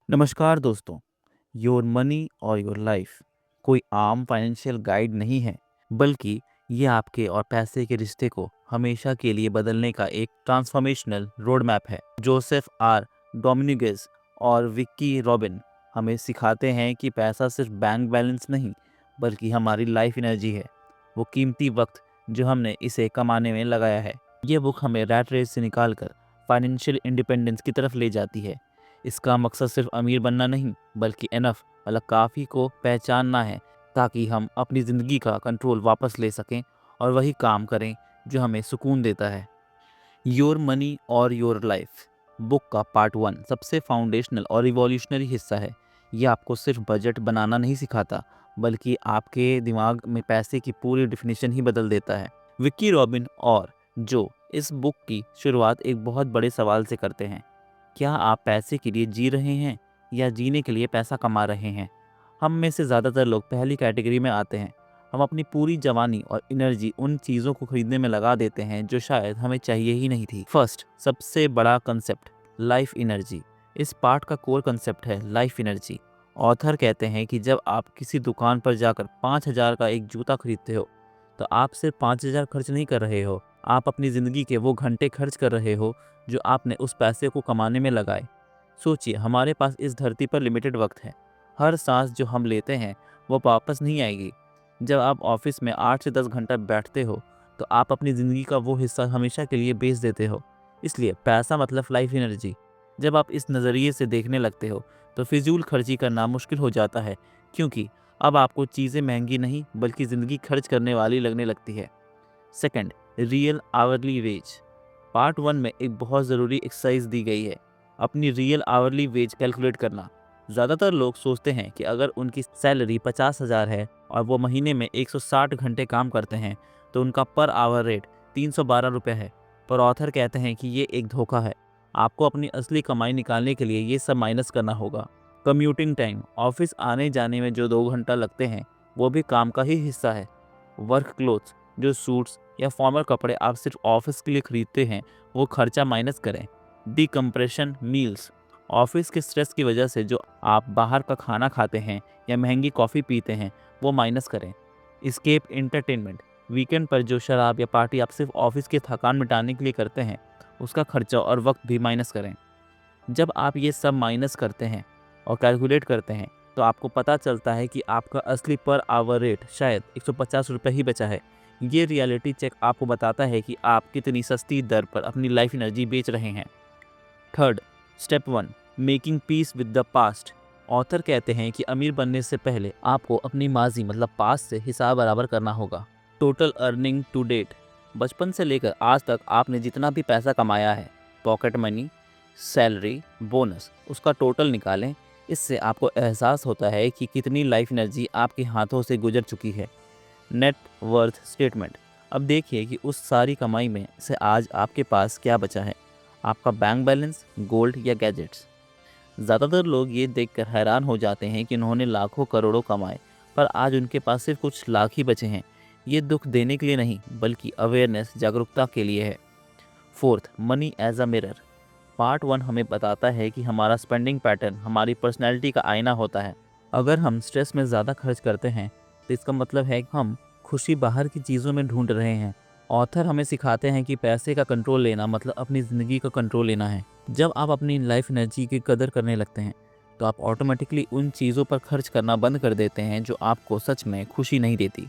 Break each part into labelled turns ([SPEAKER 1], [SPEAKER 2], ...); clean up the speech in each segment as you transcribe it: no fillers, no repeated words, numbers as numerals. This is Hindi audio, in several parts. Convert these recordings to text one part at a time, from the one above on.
[SPEAKER 1] नमस्कार दोस्तों। योर मनी और योर लाइफ कोई आम फाइनेंशियल गाइड नहीं है, बल्कि ये आपके और पैसे के रिश्ते को हमेशा के लिए बदलने का एक ट्रांसफॉर्मेशनल रोड मैप है। जोसेफ आर डोमिनिगस और विक्की रॉबिन हमें सिखाते हैं कि पैसा सिर्फ बैंक बैलेंस नहीं, बल्कि हमारी लाइफ एनर्जी है, वो कीमती वक्त जो हमने इसे कमाने में लगाया है। ये बुक हमें रैट रेस से निकालकर फाइनेंशियल इंडिपेंडेंस की तरफ ले जाती है। इसका मकसद सिर्फ अमीर बनना नहीं, बल्कि एनफ मतलब काफ़ी को पहचानना है, ताकि हम अपनी ज़िंदगी का कंट्रोल वापस ले सकें और वही काम करें जो हमें सुकून देता है। योर मनी और योर लाइफ बुक का पार्ट 1 सबसे फाउंडेशनल और रिवॉल्यूशनरी हिस्सा है। ये आपको सिर्फ बजट बनाना नहीं सिखाता, बल्कि आपके दिमाग में पैसे की पूरी डिफिनीशन ही बदल देता है। विक्की रॉबिन और जो इस बुक की शुरुआत एक बहुत बड़े सवाल से करते हैं: क्या आप पैसे के लिए जी रहे हैं या जीने के लिए पैसा कमा रहे हैं? हम में से ज़्यादातर लोग पहली कैटेगरी में आते हैं। हम अपनी पूरी जवानी और एनर्जी उन चीज़ों को खरीदने में लगा देते हैं जो शायद हमें चाहिए ही नहीं थी। फर्स्ट, सबसे बड़ा कंसेप्ट, लाइफ एनर्जी। इस पार्ट का कोर कंसेप्ट है लाइफ एनर्जी। ऑथर कहते हैं कि जब आप किसी दुकान पर जाकर 5,000 का एक जूता खरीदते हो, तो आप सिर्फ 5,000 खर्च नहीं कर रहे हो, आप अपनी ज़िंदगी के वो घंटे खर्च कर रहे हो जो आपने उस पैसे को कमाने में लगाए। सोचिए, हमारे पास इस धरती पर लिमिटेड वक्त है। हर सांस जो हम लेते हैं वो वापस नहीं आएगी। जब आप ऑफिस में 8 से 10 घंटा बैठते हो, तो आप अपनी ज़िंदगी का वो हिस्सा हमेशा के लिए बेच देते हो। इसलिए पैसा मतलब लाइफ एनर्जी। जब आप इस नज़रिए से देखने लगते हो, तो फिजूल खर्ची करना मुश्किल हो जाता है, क्योंकि अब आपको चीज़ें महंगी नहीं बल्कि ज़िंदगी खर्च करने वाली लगने लगती है। Second, real hourly wage. Part 1 में एक बहुत ज़रूरी एक्सरसाइज दी गई है, अपनी रियल आवरली वेज कैलकुलेट करना। ज़्यादातर लोग सोचते हैं कि अगर उनकी सैलरी 50,000 है और वो महीने में 160 घंटे काम करते हैं, तो उनका पर आवर रेट 312 रुपये है। पर ऑथर कहते हैं कि ये एक धोखा है। आपको अपनी असली कमाई निकालने के लिए ये सब माइनस करना होगा। कम्यूटिंग टाइम, ऑफिस आने जाने में जो 2 घंटा लगते हैं, वो भी काम का ही हिस्सा है। वर्क क्लोथ्स, जो सूट्स या फॉर्मल कपड़े आप सिर्फ ऑफिस के लिए खरीदते हैं, वो खर्चा माइनस करें। डिकम्प्रेशन मील्स, ऑफिस के स्ट्रेस की वजह से जो आप बाहर का खाना खाते हैं या महंगी कॉफ़ी पीते हैं, वो माइनस करें। इस्केप एंटरटेनमेंट, वीकेंड पर जो शराब या पार्टी आप सिर्फ ऑफिस की थकान मिटाने के लिए करते हैं, उसका खर्चा और वक्त भी माइनस करें। जब आप ये सब माइनस करते हैं और कैलकुलेट करते हैं, तो आपको पता चलता है कि आपका असली पर आवर रेट शायद 150 रुपये ही बचा है। ये रियलिटी चेक आपको बताता है कि आप कितनी सस्ती दर पर अपनी लाइफ एनर्जी बेच रहे हैं। Third, step 1, making peace with the past. Author कहते हैं कि अमीर बनने से पहले आपको अपनी माजी मतलब पास्ट से हिसाब बराबर करना होगा। टोटल अर्निंग टू डेट, बचपन से लेकर आज तक आपने जितना भी पैसा कमाया है, पॉकेट मनी, सैलरी, बोनस, उसका टोटल निकालें। इससे आपको एहसास होता है कि कितनी लाइफ एनर्जी आपके हाथों से गुजर चुकी है। नेट वर्थ स्टेटमेंट, अब देखिए कि उस सारी कमाई में से आज आपके पास क्या बचा है, आपका बैंक बैलेंस, गोल्ड या गैजेट्स। ज़्यादातर लोग ये देखकर हैरान हो जाते हैं कि उन्होंने लाखों करोड़ों कमाए, पर आज उनके पास सिर्फ कुछ लाख ही बचे हैं। ये दुख देने के लिए नहीं, बल्कि अवेयरनेस, जागरूकता के लिए है। Fourth, money as a mirror. Part 1 हमें बताता है कि हमारा स्पेंडिंग पैटर्न हमारी पर्सनैलिटी का आईना होता है। अगर हम स्ट्रेस में ज़्यादा खर्च करते हैं, तो इसका मतलब है कि हम खुशी बाहर की चीज़ों में ढूंढ रहे हैं। ऑथर हमें सिखाते हैं कि पैसे का कंट्रोल लेना मतलब अपनी ज़िंदगी का कंट्रोल लेना है। जब आप अपनी लाइफ एनर्जी की कदर करने लगते हैं, तो आप ऑटोमेटिकली उन चीज़ों पर खर्च करना बंद कर देते हैं जो आपको सच में खुशी नहीं देती।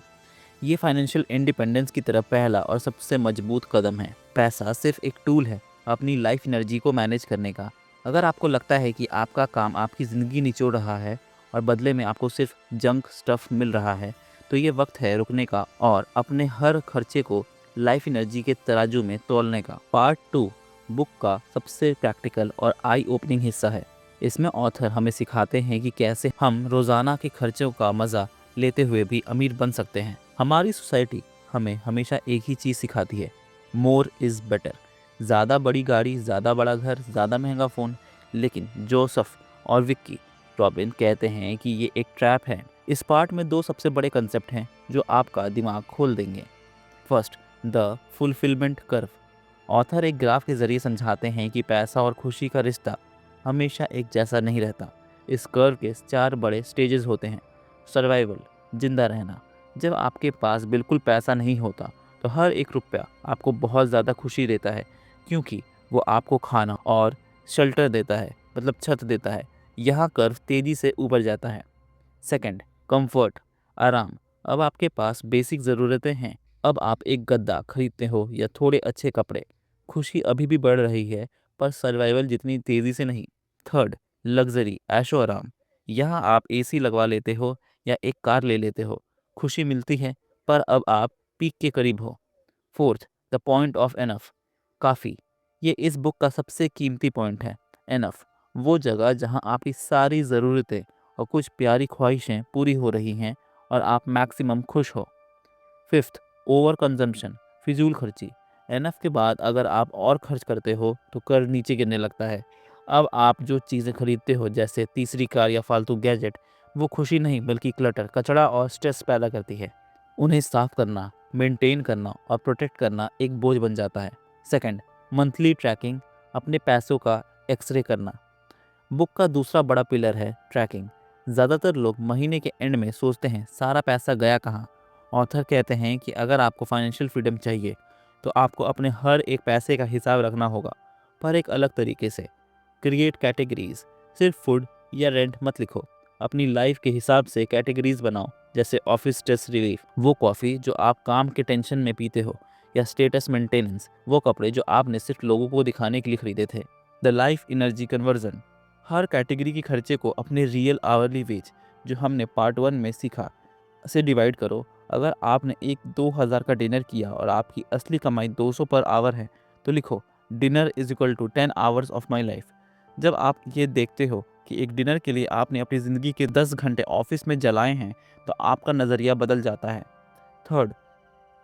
[SPEAKER 1] ये फाइनेंशियल इंडिपेंडेंस की तरफ पहला और सबसे मजबूत कदम है। पैसा सिर्फ एक टूल है अपनी लाइफ एनर्जी को मैनेज करने का। अगर आपको लगता है कि आपका काम आपकी ज़िंदगी निचोड़ रहा है और बदले में आपको सिर्फ जंक स्टफ मिल रहा है, तो ये वक्त है रुकने का और अपने हर खर्चे को लाइफ एनर्जी के तराजू में तोलने का। पार्ट 2 बुक का सबसे प्रैक्टिकल और आई ओपनिंग हिस्सा है। इसमें ऑथर हमें सिखाते हैं कि कैसे हम रोज़ाना के खर्चों का मज़ा लेते हुए भी अमीर बन सकते हैं। हमारी सोसाइटी हमें हमेशा एक ही चीज़ सिखाती है, मोर इज़ बेटर। ज़्यादा बड़ी गाड़ी, ज़्यादा बड़ा घर, ज़्यादा महंगा फ़ोन। लेकिन जोसेफ और विक्की रॉबिन कहते हैं कि ये एक ट्रैप है। इस पार्ट में 2 सबसे बड़े कंसेप्ट हैं जो आपका दिमाग खोल देंगे। First, the fulfilment curve. Author एक ग्राफ के ज़रिए समझाते हैं कि पैसा और खुशी का रिश्ता हमेशा एक जैसा नहीं रहता। इस कर्व के 4 बड़े स्टेजेस होते हैं। सर्वाइवल, जिंदा रहना। जब आपके पास बिल्कुल पैसा नहीं होता तो हर एक रुपया आपको बहुत ज़्यादा खुशी देता है, क्योंकि वो आपको खाना और शेल्टर देता है, मतलब छत देता है। यहाँ कर्व तेज़ी से ऊपर जाता है। सेकंड, कंफर्ट, आराम। अब आपके पास बेसिक ज़रूरतें हैं। अब आप एक गद्दा खरीदते हो या थोड़े अच्छे कपड़े। खुशी अभी भी बढ़ रही है, पर सर्वाइवल जितनी तेज़ी से नहीं। थर्ड, लग्जरी, ऐशो आराम। यहाँ आप एसी लगवा लेते हो या एक कार ले लेते हो। खुशी मिलती है, पर अब आप पीक के करीब हो। Fourth, the point of enough, काफ़ी। ये इस बुक का सबसे कीमती पॉइंट है। एनफ, वो जगह जहाँ आपकी सारी ज़रूरतें और कुछ प्यारी ख्वाहिशें पूरी हो रही हैं और आप मैक्सिमम खुश हो। फिफ्थ, ओवर कंजम्पशन, फिजूल खर्ची। एनफ के बाद अगर आप और खर्च करते हो तो कर्व नीचे गिरने लगता है। अब आप जो चीज़ें खरीदते हो, जैसे तीसरी कार या फालतू गैजेट, वो खुशी नहीं बल्कि क्लटर, कचरा और स्ट्रेस पैदा करती है। उन्हें साफ करना, मेंटेन करना और प्रोटेक्ट करना एक बोझ बन जाता है। सेकंड, मंथली ट्रैकिंग, अपने पैसों का एक्सरे करना। बुक का दूसरा बड़ा पिलर है ट्रैकिंग। ज़्यादातर लोग महीने के एंड में सोचते हैं सारा पैसा गया कहाँ। ऑथर कहते हैं कि अगर आपको फाइनेंशियल फ्रीडम चाहिए तो आपको अपने हर एक पैसे का हिसाब रखना होगा, पर एक अलग तरीके से। क्रिएट कैटेगरीज, सिर्फ फूड या रेंट मत लिखो। अपनी लाइफ के हिसाब से कैटेगरीज बनाओ, जैसे ऑफिस स्ट्रेस रिलीफ, वो कॉफ़ी जो आप काम के टेंशन में पीते हो, या स्टेटस मेंटेनेंस, वो कपड़े जो आपने सिर्फ लोगों को दिखाने के लिए खरीदे थे। The life energy conversion, her category के खर्चे को अपने रियल आवरली वेज, जो हमने पार्ट 1 में सीखा, से डिवाइड करो। अगर आपने एक 2000 का डिनर किया और आपकी असली कमाई 200 पर आवर है, तो लिखो dinner is equal to 10 hours of my life. जब आप ये देखते हो कि एक डिनर के लिए आपने अपनी ज़िंदगी के 10 घंटे ऑफिस में जलाए हैं, तो आपका नज़रिया बदल जाता है। थर्ड,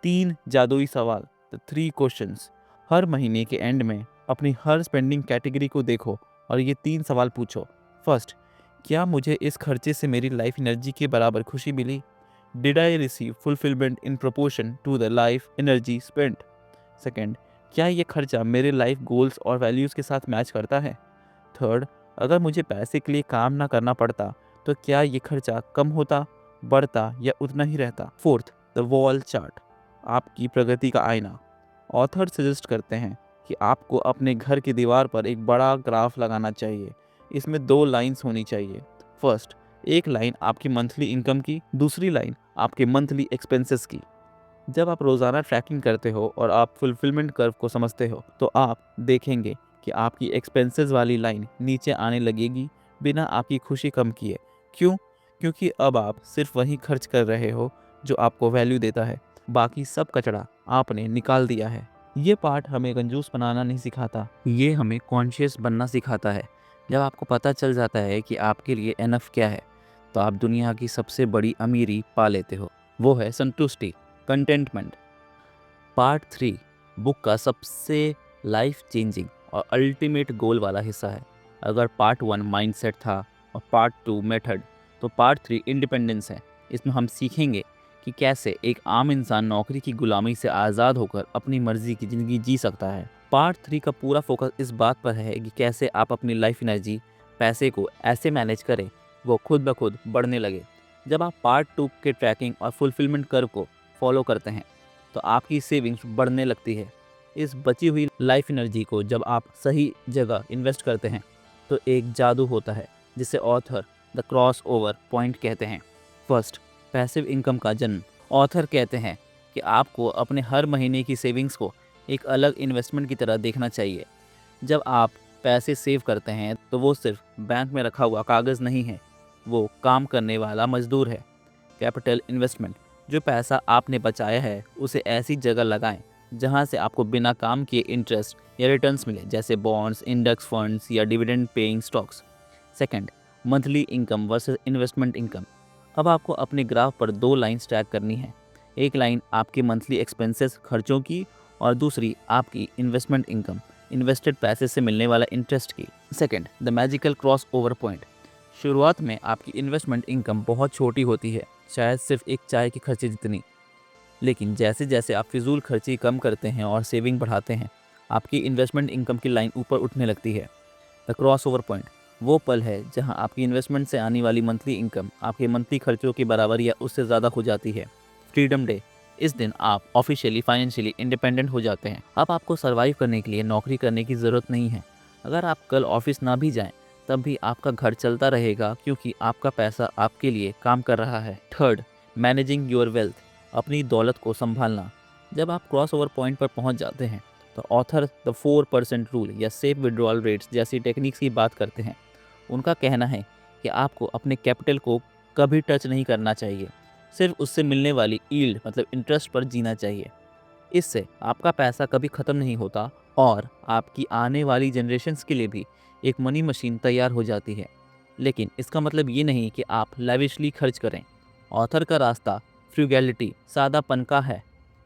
[SPEAKER 1] 3 जादुई सवाल, द 3 क्वेश्चंस। हर महीने के एंड में अपनी हर स्पेंडिंग कैटेगरी को देखो और ये 3 सवाल पूछो। फर्स्ट, क्या मुझे इस खर्चे से मेरी लाइफ एनर्जी के बराबर खुशी मिली? Did I receive fulfilment in proportion to the life energy spent? Second, क्या ये खर्चा मेरे लाइफ गोल्स और वैल्यूज़ के साथ मैच करता है? थर्ड, अगर मुझे पैसे के लिए काम ना करना पड़ता तो क्या ये खर्चा कम होता, बढ़ता या उतना ही रहता? फोर्थ, द वॉल चार्ट, आपकी प्रगति का आईना। ऑथर सजेस्ट करते हैं कि आपको अपने घर की दीवार पर एक बड़ा ग्राफ लगाना चाहिए। इसमें 2 लाइंस होनी चाहिए। फर्स्ट, एक लाइन आपकी मंथली इनकम की, दूसरी लाइन आपके मंथली एक्सपेंसेस की। जब आप रोज़ाना ट्रैकिंग करते हो और आप फुलफिलमेंट कर्व को समझते हो, तो आप देखेंगे कि आपकी एक्सपेंसेस वाली लाइन नीचे आने लगेगी बिना आपकी खुशी कम किए। क्यों? क्योंकि अब आप सिर्फ वही खर्च कर रहे हो जो आपको वैल्यू देता है। बाकी सब कचरा आपने निकाल दिया है। ये पार्ट हमें कंजूस बनाना नहीं सिखाता, ये हमें कॉन्शियस बनना सिखाता है। जब आपको पता चल जाता है कि आपके लिए एनफ क्या है, तो आप दुनिया की सबसे बड़ी अमीरी पा लेते हो। वो है संतुष्टि, कंटेंटमेंट। पार्ट 3 बुक का सबसे लाइफ चेंजिंग और अल्टीमेट गोल वाला हिस्सा है। अगर पार्ट 1 माइंडसेट था और पार्ट 2 मेथड, तो पार्ट 3 इंडिपेंडेंस है। इसमें हम सीखेंगे कि कैसे एक आम इंसान नौकरी की गुलामी से आज़ाद होकर अपनी मर्जी की ज़िंदगी जी सकता है। पार्ट 3 का पूरा फोकस इस बात पर है कि कैसे आप अपनी लाइफ एनर्जी, पैसे को ऐसे मैनेज करें वो खुद ब खुद बढ़ने लगे। जब आप पार्ट 2 के ट्रैकिंग और फुलफिलमेंट कर्व को फॉलो करते हैं, तो आपकी सेविंग्स बढ़ने लगती है। इस बची हुई लाइफ एनर्जी को जब आप सही जगह इन्वेस्ट करते हैं, तो एक जादू होता है जिसे author the cross over point कहते हैं। फर्स्ट, पैसिव इनकम का जन्म। ऑथर कहते हैं कि आपको अपने हर महीने की सेविंग्स को एक अलग इन्वेस्टमेंट की तरह देखना चाहिए। जब आप पैसे सेव करते हैं तो वो सिर्फ बैंक में रखा हुआ कागज़ नहीं है, वो काम करने वाला मजदूर है। कैपिटल इन्वेस्टमेंट, जो पैसा आपने बचाया है उसे ऐसी जगह लगाएं जहां से आपको बिना काम किए इंटरेस्ट या रिटर्न्स मिले, जैसे बॉन्ड्स, इंडेक्स फंड्स या dividend paying stocks. Second, monthly income versus investment income. अब आपको अपने ग्राफ पर 2 लाइन ट्रैक करनी है। एक लाइन आपकी मंथली एक्सपेंसेस, खर्चों की, और दूसरी आपकी इन्वेस्टमेंट इनकम, इन्वेस्टेड पैसे से मिलने वाला इंटरेस्ट की। Second, the magical cross over point. शुरुआत में आपकी इन्वेस्टमेंट इनकम बहुत छोटी होती है, शायद सिर्फ एक चाय के खर्चे जितनी। लेकिन जैसे जैसे आप फिजूल खर्ची कम करते हैं और सेविंग बढ़ाते हैं, आपकी इन्वेस्टमेंट इनकम की लाइन ऊपर उठने लगती है। द क्रॉस ओवर पॉइंट, वो पल है जहां आपकी इन्वेस्टमेंट से आने वाली मंथली इनकम आपके मंथली खर्चों के बराबर या उससे ज़्यादा हो जाती है। फ्रीडम डे, इस दिन आप ऑफिशियली फाइनेंशियली इंडिपेंडेंट हो जाते हैं। अब आपको सर्वाइव करने के लिए नौकरी करने की ज़रूरत नहीं है। अगर आप कल ऑफिस ना भी जाएं तब भी आपका घर चलता रहेगा, क्योंकि आपका पैसा आपके लिए काम कर रहा है। थर्ड, मैनेजिंग योर वेल्थ, अपनी दौलत को संभालना। जब आप क्रॉस ओवर पॉइंट पर पहुंच जाते हैं तो ऑथर द 4% रूल या सेफ विड्रॉल रेट्स जैसी टेक्निक्स की बात करते हैं। उनका कहना है कि आपको अपने कैपिटल को कभी टच नहीं करना चाहिए, सिर्फ उससे मिलने वाली यील्ड मतलब इंटरेस्ट पर जीना चाहिए। इससे आपका पैसा कभी ख़त्म नहीं होता और आपकी आने वाली जनरेशन्स के लिए भी एक मनी मशीन तैयार हो जाती है। लेकिन इसका मतलब ये नहीं कि आप लैविशली खर्च करें। ऑथर का रास्ता फ्रूगैलिटी, सादापन का है,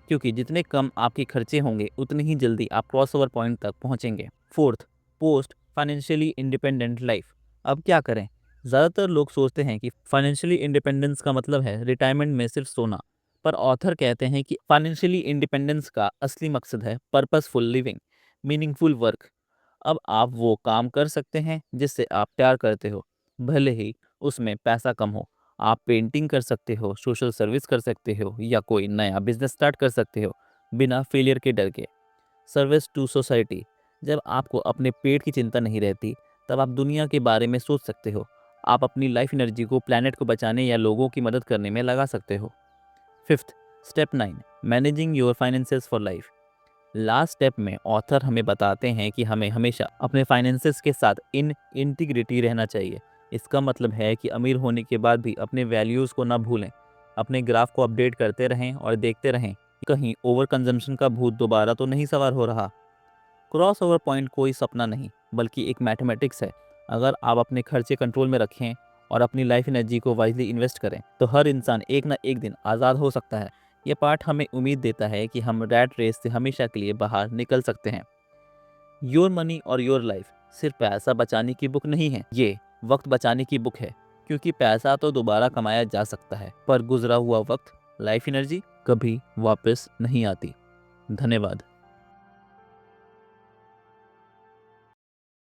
[SPEAKER 1] क्योंकि जितने कम आपके खर्चे होंगे उतनी ही जल्दी आप क्रॉसओवर पॉइंट तक पहुंचेंगे। Fourth, post financially independent life. अब क्या करें? ज़्यादातर लोग सोचते हैं कि फाइनेंशियली इंडिपेंडेंस का मतलब है रिटायरमेंट में सिर्फ सोना, पर ऑथर कहते हैं कि फाइनेंशियली इंडिपेंडेंस का असली मकसद है पर्पसफुल लिविंग, मीनिंगफुल वर्क। अब आप वो काम कर सकते हैं जिससे आप प्यार करते हो, भले ही उसमें पैसा कम हो। आप पेंटिंग कर सकते हो, सोशल सर्विस कर सकते हो या कोई नया बिजनेस स्टार्ट कर सकते हो बिना फेलियर के डर के। सर्विस टू सोसाइटी, जब आपको अपने पेट की चिंता नहीं रहती तब आप दुनिया के बारे में सोच सकते हो। आप अपनी लाइफ एनर्जी को प्लैनेट को बचाने या लोगों की मदद करने में लगा सकते हो। Fifth, step 9, managing your finances for life. Last step में ऑथर हमें बताते हैं कि हमें हमेशा अपने फाइनेंसेस के साथ इन इंटीग्रिटी रहना चाहिए। इसका मतलब है कि अमीर होने के बाद भी अपने वैल्यूज़ को ना भूलें। अपने ग्राफ को अपडेट करते रहें और देखते रहें कि कहीं ओवर कंजम्पशन का भूत दोबारा तो नहीं सवार हो रहा। क्रॉस ओवर पॉइंट कोई सपना नहीं, बल्कि एक मैथमेटिक्स है। अगर आप अपने खर्चे कंट्रोल में रखें और अपनी लाइफ एनर्जी को वाइजली इन्वेस्ट करें तो हर इंसान एक ना एक दिन आज़ाद हो सकता है। ये पाठ हमें उम्मीद देता है कि हम रैट रेस से हमेशा के लिए बाहर निकल सकते हैं। योर मनी और योर लाइफ सिर्फ पैसा बचाने की बुक नहीं है, ये वक्त बचाने की बुक है। क्योंकि पैसा तो दोबारा कमाया जा सकता है, पर गुजरा हुआ वक्त, लाइफ एनर्जी कभी वापस नहीं आती। धन्यवाद।